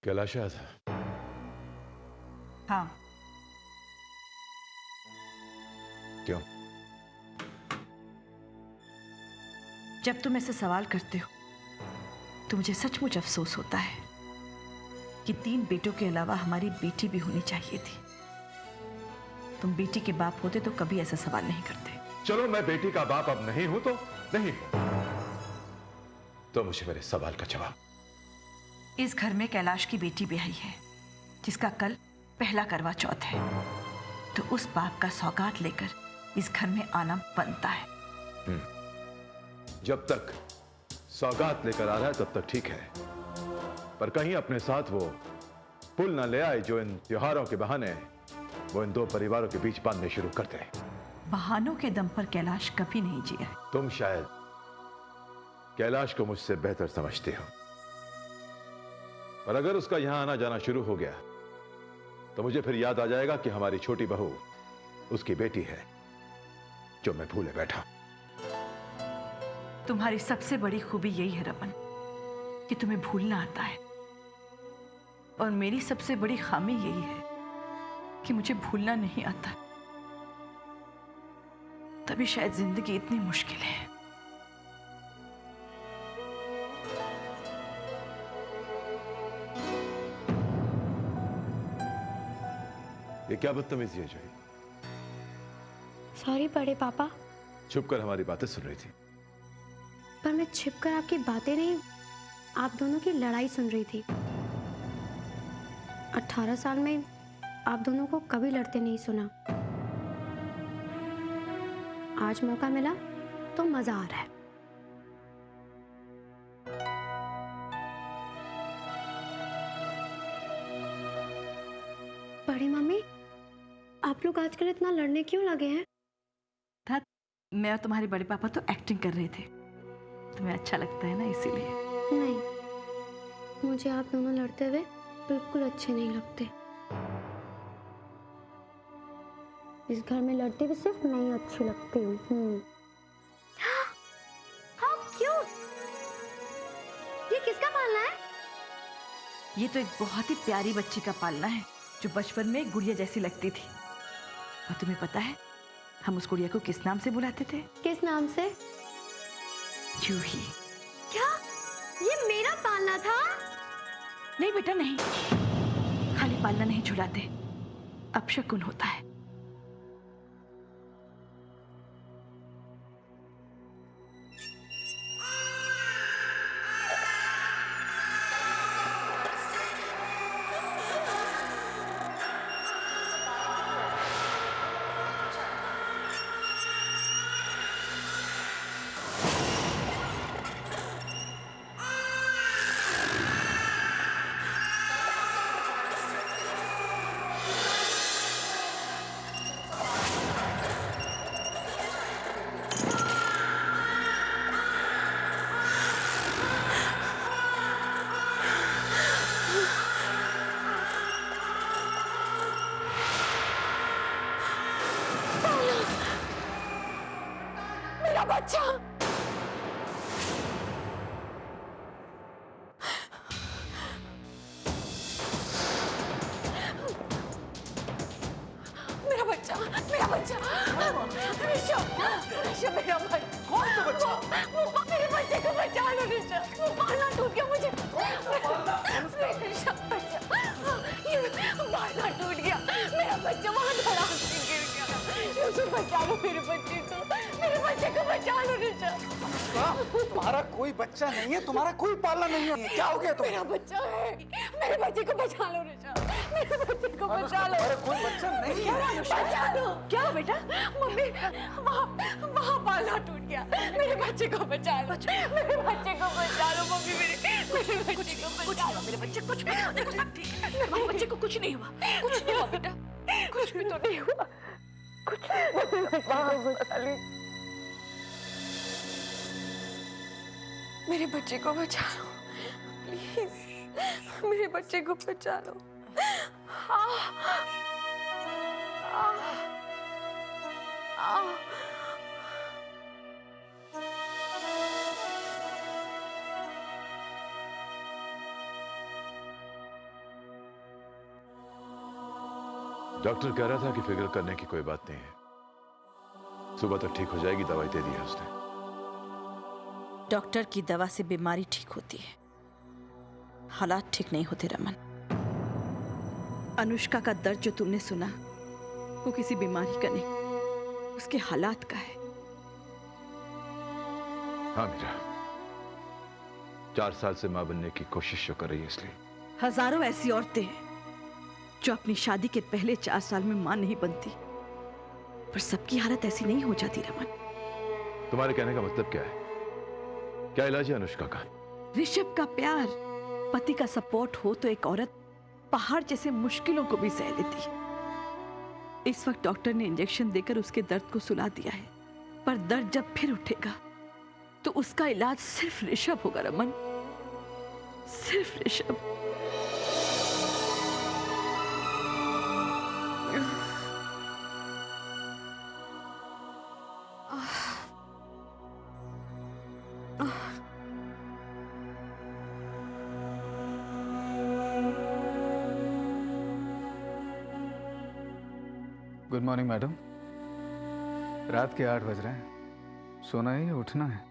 कैलाश था। हाँ। क्यों? जब तुम ऐसे सवाल करते हो तो मुझे सचमुच अफसोस होता है कि 3 बेटों के अलावा हमारी बेटी भी होनी चाहिए थी। तुम बेटी के बाप होते तो कभी ऐसा सवाल नहीं करते। चलो मैं बेटी का बाप अब नहीं हूं तो नहीं हूं, तो मुझे मेरे सवाल का जवाब। इस घर में कैलाश की बेटी ब्याही है जिसका कल पहला करवा चौथ है, तो उस बाप का सौगात लेकर इस घर में आना बनता है। जब तक सौगात लेकर आ रहा है तब तक ठीक है, पर कहीं अपने साथ वो पुल ना ले आए जो इन त्योहारों के बहाने वो इन दो परिवारों के बीच बांधने शुरू करते हैं। बहानों के दम पर कैलाश कभी नहीं जिया है। तुम शायद कैलाश को मुझसे बेहतर समझते हो, पर अगर उसका यहां आना जाना शुरू हो गया तो मुझे फिर याद आ जाएगा कि हमारी छोटी बहू उसकी बेटी है जो मैं भूले बैठा। तुम्हारी सबसे बड़ी खूबी यही है रमन कि तुम्हें भूलना आता है, और मेरी सबसे बड़ी खामी यही है कि मुझे भूलना नहीं आता। तभी शायद जिंदगी इतनी मुश्किल है। ये क्या बदतमीजी है जही? सॉरी बड़े पापा, छुप कर हमारी बातें सुन रही थी। पर मैं छिपकर आपकी बातें नहीं, आप दोनों की लड़ाई सुन रही थी। 18 साल में आप दोनों को कभी लड़ते नहीं सुना। आज मौका मिला तो मजा आ रहा है। बड़ी मम्मी, आप लोग आजकल इतना लड़ने क्यों लगे हैं? था मैं और तुम्हारे बड़े पापा तो एक्टिंग कर रहे थे, तुम्हें अच्छा लगता है ना इसीलिए। नहीं, मुझे आप दोनों लड़ते हुए बिल्कुल अच्छे नहीं लगते। इस घर में लड़ते हुए सिर्फ मैं ही अच्छी लगती हूँ। How cute! ये किसका पालना है? ये तो एक बहुत ही प्यारी बच्ची का पालना है जो बचपन में गुड़िया जैसी लगती थी। और तुम्हें पता है हम उस गुड़िया को किस नाम से बुलाते थे? किस नाम से? जूही। क्या ये मेरा पालना था? नहीं बेटा नहीं, खाली पालना नहीं झुलाते, अपशकुन होता है। मेरा बच्चा, मेरा बच्चा, मेरा बच्चा, ऋषभ, ऋषभ मेरा बच्चा। कौन सा बच्चा? वो मेरे बच्चे को बचा लो ऋषभ, वो पालना टूट गया मुझे। ऋषभ बच्चा, ये पालना टूट गया, मेरा बच्चा वहाँ धड़ाम से गिर गया। ऋषभ बचा लो मेरे बच्चे को, मेरे बच्चे को बचा लो ऋषभ। तुम्हारा कोई बच्चा नहीं है, तुम्हारा कोई पालना नहीं है। क्या हो गया मेरा बच्चा है, मेरे बच्चे को बचा लो ऋषभ, मेरे बच्चे को बचा लो। तुम्हारा कोई बच्चा नहीं है। बचा लो। क्या हो बेटा? मम्मी, वहाँ पालना टूट गया, मेरे बच्चे को बचा लो, मेरे बच्चे को बचा लो मम्मी, मेरे बच्चे को बचा लो। मेरे बच्चे कुछ भी देखो सब ठीक है, मेरे बच्चे को कुछ नहीं हुआ, कुछ नहीं हुआ बेटा, कुछ भी तो नहीं हुआ, कुछ मेरे बच्चे को बचा लो प्लीज, मेरे बच्चे को बचा लो। डॉक्टर कह रहा था कि फिक्र करने की कोई बात नहीं है, सुबह तक ठीक हो जाएगी, दवाई दे दी है उसने। डॉक्टर की दवा से बीमारी ठीक होती है, हालात ठीक नहीं होते रमन। अनुष्का का दर्द जो तुमने सुना वो किसी बीमारी का नहीं, उसके हालात का है। हाँ मीरा, 4 साल से मां बनने की कोशिश जो कर रही है, इसलिए। हजारों ऐसी औरतें हैं जो अपनी शादी के पहले 4 साल में मां नहीं बनती, पर सबकी हालत ऐसी नहीं हो जाती रमन। तुम्हारे कहने का मतलब क्या है? क्या इलाज है अनुष्का का? ऋषभ का प्यार, पति का सपोर्ट हो तो एक औरत पहाड़ जैसे मुश्किलों को भी सह लेती है। इस वक्त डॉक्टर ने इंजेक्शन देकर उसके दर्द को सुला दिया है, पर दर्द जब फिर उठेगा तो उसका इलाज सिर्फ ऋषभ होगा रमन, सिर्फ ऋषभ। Good morning madam. रात के 8 बज रहे हैं, सोना है या उठना है?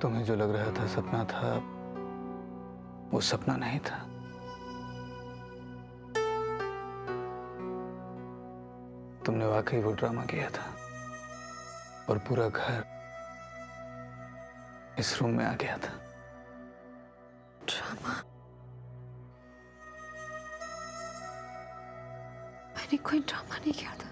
तुम्हें जो लग रहा था सपना था, वो सपना नहीं था। तुमने वाकई वो ड्रामा किया था और पूरा घर इस रूम में आ गया था। ड्रामा? मैंने कोई ड्रामा नहीं किया था।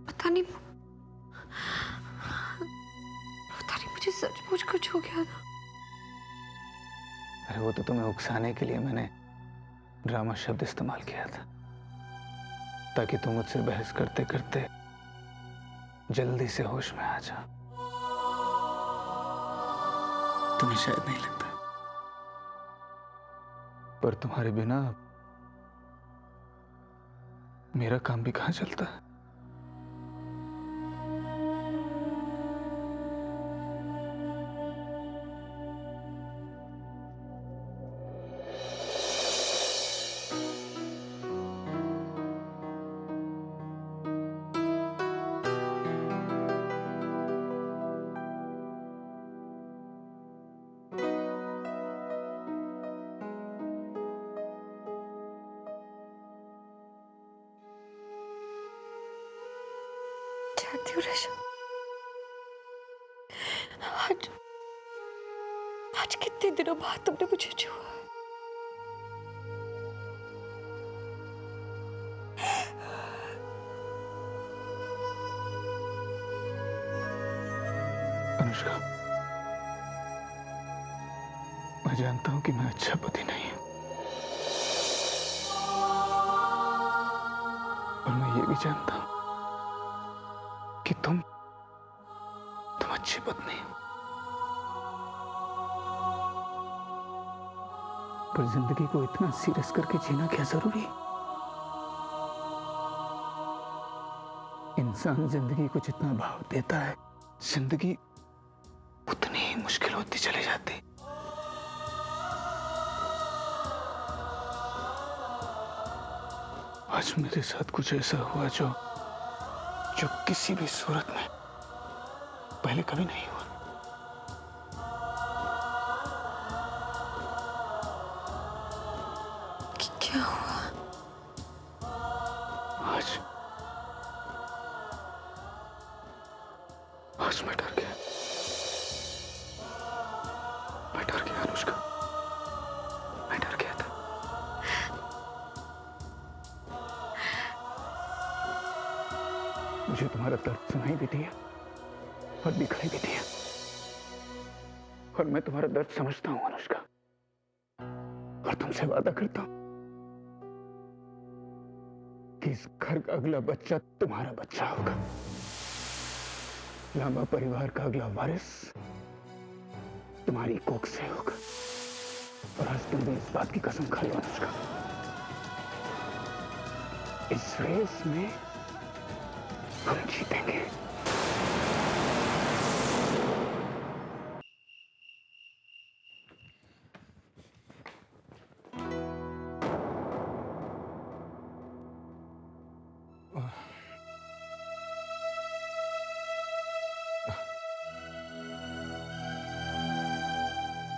पता नहीं मुझे सचमुच कुछ हो गया था। अरे वो तो तुम्हें उकसाने के लिए मैंने ड्रामा शब्द इस्तेमाल किया था, ताकि तुम मुझसे बहस करते करते जल्दी से होश में आ जाओ। तुम्हें शायद नहीं लगता, पर तुम्हारे बिना मेरा काम भी कहां चलता है। चाहती हूँ ऋषभ, आज कितने दिनों बाद तुमने मुझे छुआ। अनुष्का, मैं जानता हूं कि मैं अच्छा पति नहीं हूं, और मैं ये भी जानता हूं कि तुम अच्छी पत्नी हो। पर जिंदगी को इतना सीरियस करके जीना क्या जरूरी है? इंसान जिंदगी को जितना भाव देता है, जिंदगी उतनी ही मुश्किल होती चली जाती। आज मेरे साथ कुछ ऐसा हुआ जो किसी भी सूरत में पहले कभी नहीं हुआ। क्या हुआ? आज मैं डर गया। मैं डर गया अनुष्का, मैं डर गया था। मुझे तुम्हारा दर्द सुनाई भी दिया और दिखाई भी दिया, और मैं तुम्हारा दर्द समझता हूं अनुष्का, और तुमसे वादा करता हूं कि इस घर का अगला बच्चा तुम्हारा बच्चा होगा। लांबा परिवार का अगला वारिस तुम्हारी कोख से होगा। और आज तुम भी इस बात की कसम खा लो अनुष्का, इस रेस में हम जीतेंगे।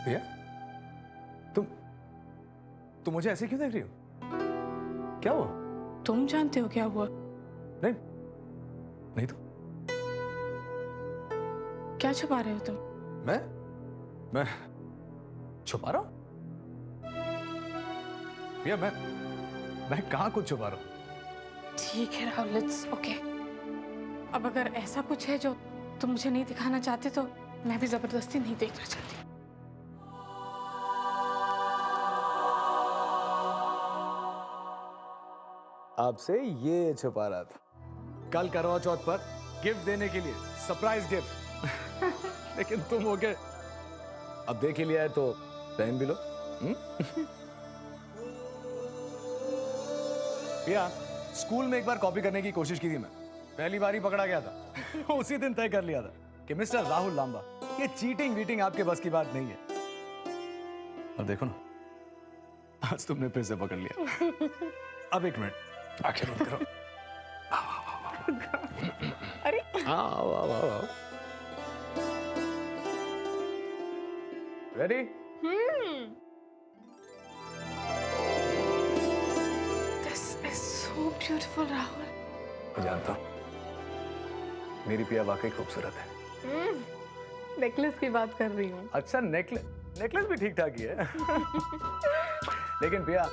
भैया, तुम मुझे ऐसे क्यों देख रही हो? क्या हुआ? तुम जानते हो क्या हुआ? नहीं, नहीं तो। क्या छुपा रहे हो तुम? मैं छुपा रहा हूं? भैया, मैं कहाँ कुछ छुपा रहा हूं? ठीक है राहुल, इट्स ओके। अब अगर ऐसा कुछ है जो तुम मुझे नहीं दिखाना चाहते तो मैं भी जबरदस्ती नहीं देखना चाहती। आपसे ये छुपा रहा था कल करवा चौथ पर गिफ्ट देने के लिए, सरप्राइज गिफ्ट। लेकिन तुम हो गए, अब देख ही लिया है तो पहन भी लो। भैया, स्कूल में एक बार कॉपी करने की कोशिश की थी मैं, पहली बार ही पकड़ा गया था। उसी दिन तय कर लिया था कि मिस्टर राहुल लांबा, ये चीटिंग वीटिंग आपके बस की बात नहीं है। और देखो ना, आज तुमने फिर से पकड़ लिया। अब एक मिनट, आखिर बंद करो। अरे आओ। Ready? This is so beautiful Rahul. मैं जानता हूँ मेरी पिया वाकई खूबसूरत है। नेकलेस की बात कर रही हूँ। अच्छा, नेकलेस भी ठीक ठाक ही है। लेकिन पिया,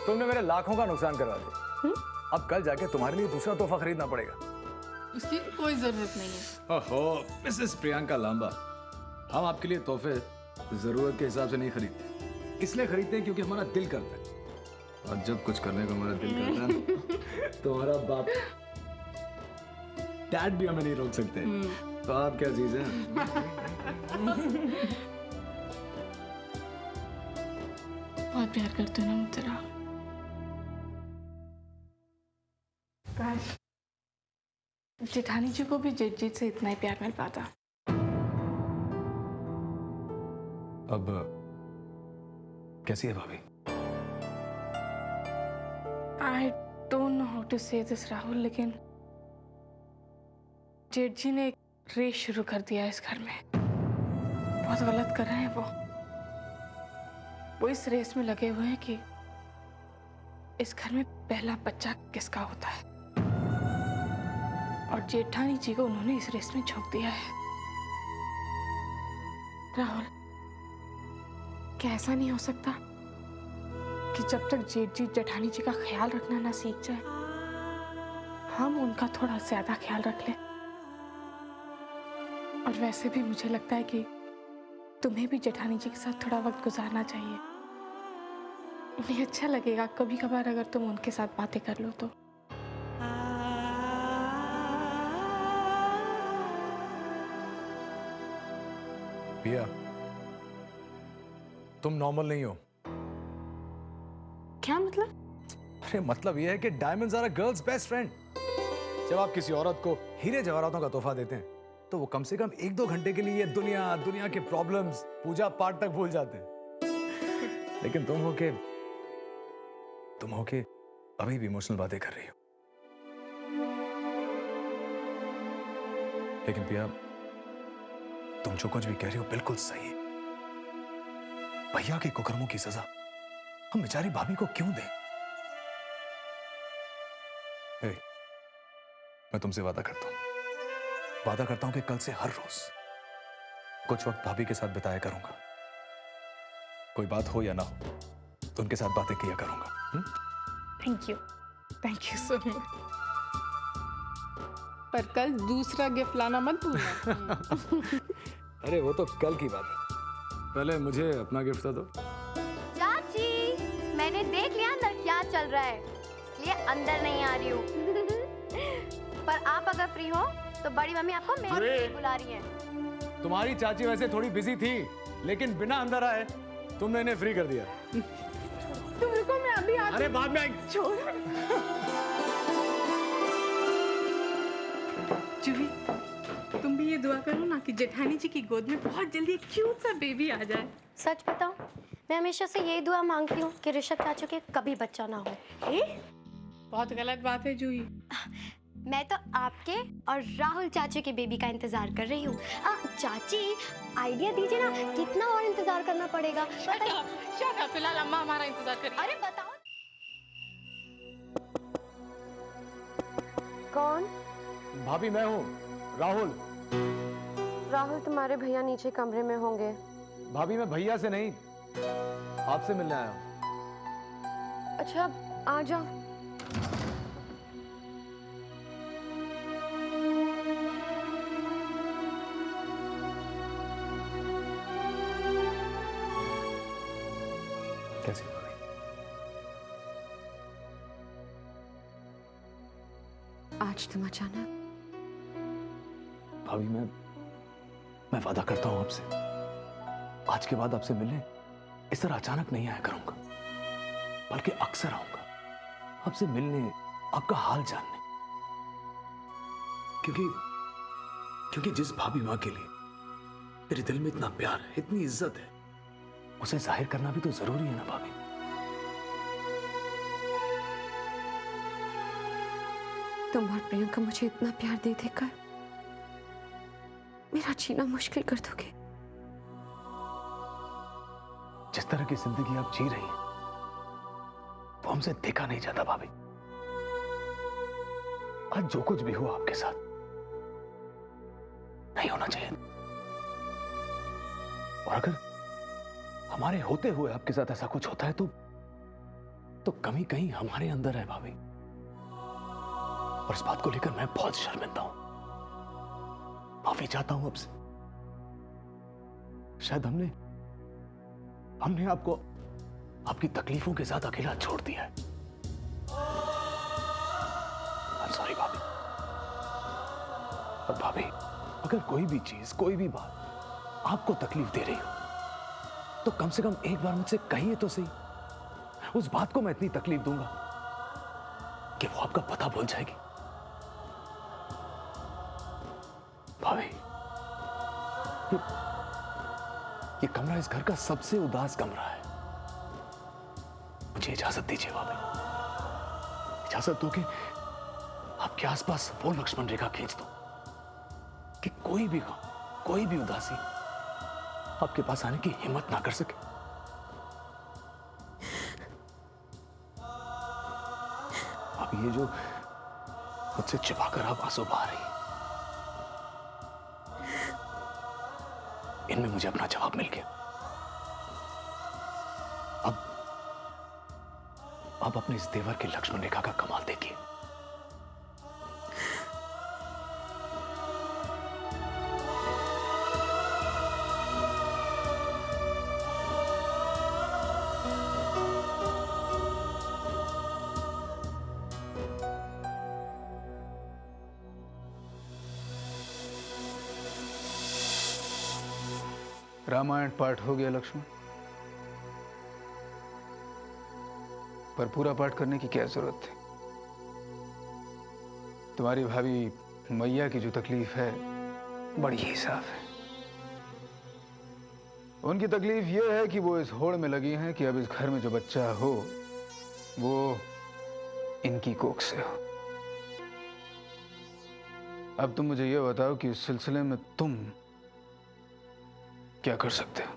तुमने मेरे लाखों का नुकसान करवा दिया। अब कल जाके तुम्हारे लिए दूसरा तोहफा खरीदना पड़ेगा। उसकी कोई जरूरत नहीं है। ओहो, मिसेस प्रियंका लांबा, हम आपके लिए तोहफे जरूरत के हिसाब से नहीं खरीदते, इसलिए खरीदते हैं क्योंकि हमारा दिल करता है। और जब कुछ करने को हमारा दिल करता है तो हमारा बाप डैड भी हमें नहीं रोक सकते। तो आप क्या चीज है? बहुत प्यार करते हो ना मुझसे राहुल। काश जेठानी जी को भी जेठ से इतना ही प्यार मिल पाता। अब कैसी है भाभी? I don't know how to say this Rahul, लेकिन जेठ जी ने एक रेस शुरू कर दिया इस घर में। बहुत गलत कर रहे हैं वो इस रेस में लगे हुए हैं कि इस घर में पहला बच्चा किसका होता है। और जेठानी जी को उन्होंने इस रेस में झोंक दिया है। राहुल, क्या ऐसा नहीं हो सकता कि जब तक जेठ जी जेठानी जी का ख्याल रखना ना सीख जाए, हम उनका थोड़ा ज्यादा ख्याल रख लें? और वैसे भी मुझे लगता है कि तुम्हें भी जेठानी जी के साथ थोड़ा वक्त गुजारना चाहिए। उन्हें अच्छा लगेगा कभी कभार अगर तुम उनके साथ बातें कर लो तो। पिया, तुम नॉर्मल नहीं हो। क्या मतलब? अरे मतलब यह है कि diamonds are a girls best friend. जब आप किसी औरत को हीरे जवाहरातों का तोहफा देते हैं तो वो कम से कम 1-2 घंटे के लिए ये दुनिया के प्रॉब्लम्स, पूजा पाठ तक भूल जाते हैं। लेकिन तुम हो के अभी भी इमोशनल बातें कर रही हो। लेकिन पिया, तुम जो कुछ भी कह रही हो बिल्कुल सही है। भैया के कुकर्मों की सजा हम बेचारी भाभी को क्यों दें? मैं तुमसे वादा करता हूं कि कल से हर रोज कुछ वक्त भाभी के साथ बिताया करूंगा। कोई बात हो या ना हो तो उनके साथ बातें किया करूंगा। Thank you so much. पर कल दूसरा गिफ्ट लाना मत भूलना। अरे वो तो कल की बात है, पहले मुझे अपना गिफ्ट तो दो। चाची, मैंने देख लिया अंदर क्या चल रहा है, इसलिए अंदर नहीं आ रही हूँ। पर आप अगर फ्री हो तो बड़ी मम्मी आपको मेरे लिए बुला रही है। तुम्हारी चाची वैसे थोड़ी बिजी थी, लेकिन बिना अंदर आए तुमने इन्हें फ्री कर दिया। तुम रुको, मैं अभी आती अरे बाद में छोड़। जूही, तुम भी ये दुआ करो ना कि जेठानी जी की गोद में बहुत जल्दी एक क्यूट सा बेबी आ जाए। सच बताओ, मैं हमेशा से यही दुआ मांगती हूँ कि ऋषभ चाचू के कभी बच्चा ना हो। बहुत गलत बात है जूही। मैं तो आपके और राहुल चाचू के बेबी का इंतजार कर रही हूँ। चाची, आइडिया दीजिए ना, कितना और इंतजार करना पड़ेगा? फिलहाल अम्मा हमारा इंतजार कर रही है। अरे बताओ। कौन? भाभी मैं हूँ, राहुल। राहुल तुम्हारे भैया नीचे कमरे में होंगे। भाभी मैं भैया से नहीं, आपसे मिलने आया हूँ। अच्छा, आ जाओ। कैसी भाभी? आज तुम अचानक। भाभी मैं वादा करता हूं आपसे, आज के बाद आपसे मिलने इस तरह अचानक नहीं आया करूंगा, बल्कि अक्सर आऊंगा आपसे मिलने, आपका हाल जानने। क्योंकि जिस भाभी मां के लिए मेरे दिल में इतना प्यार है, इतनी इज्जत है, उसे जाहिर करना भी तो जरूरी है ना भाभी। तुम और प्रियंका मुझे इतना प्यार दे देकर मेरा जीना मुश्किल कर दोगे। जिस तरह की जिंदगी आप जी रही हैं, वो हमसे देखा नहीं जाता भाभी। आज जो कुछ भी हुआ आपके साथ नहीं होना चाहिए, और अगर हमारे होते हुए आपके साथ ऐसा कुछ होता है तो कमी कहीं हमारे अंदर है भाभी, और इस बात को लेकर मैं बहुत शर्मिंदा हूं। माफी चाहता हूं आपसे। शायद हमने आपको आपकी तकलीफों के साथ अकेला छोड़ दिया है। सॉरी भाभी। और भाभी, अगर कोई भी चीज, कोई भी बात आपको तकलीफ दे रही हो, तो कम से कम एक बार मुझसे कहिए तो सही। उस बात को मैं इतनी तकलीफ दूंगा कि वो आपका पता भूल जाएगी। भाभी, ये कमरा इस घर का सबसे उदास कमरा है। मुझे इजाजत दीजिए भाभी, इजाजत दो कि आपके आसपास वो लक्ष्मण रेखा खींच दो कि कोई भी गम, कोई भी उदासी आपके पास आने की हिम्मत ना कर सके। अब ये जो मुझसे छिपाकर आप आंसू बहा रही हैं, इनमें मुझे अपना जवाब मिल गया। अब अपने इस देवर की लक्ष्मण रेखा का कमाल देखिए। रामायण पाठ हो गया लक्ष्मण, पर पूरा पाठ करने की क्या जरूरत थी? तुम्हारी भाभी मैया की जो तकलीफ है बड़ी ही साफ है। उनकी तकलीफ यह है कि वो इस होड़ में लगी हैं कि अब इस घर में जो बच्चा हो वो इनकी कोख से हो। अब तुम मुझे यह बताओ कि इस सिलसिले में तुम क्या कर सकते हो?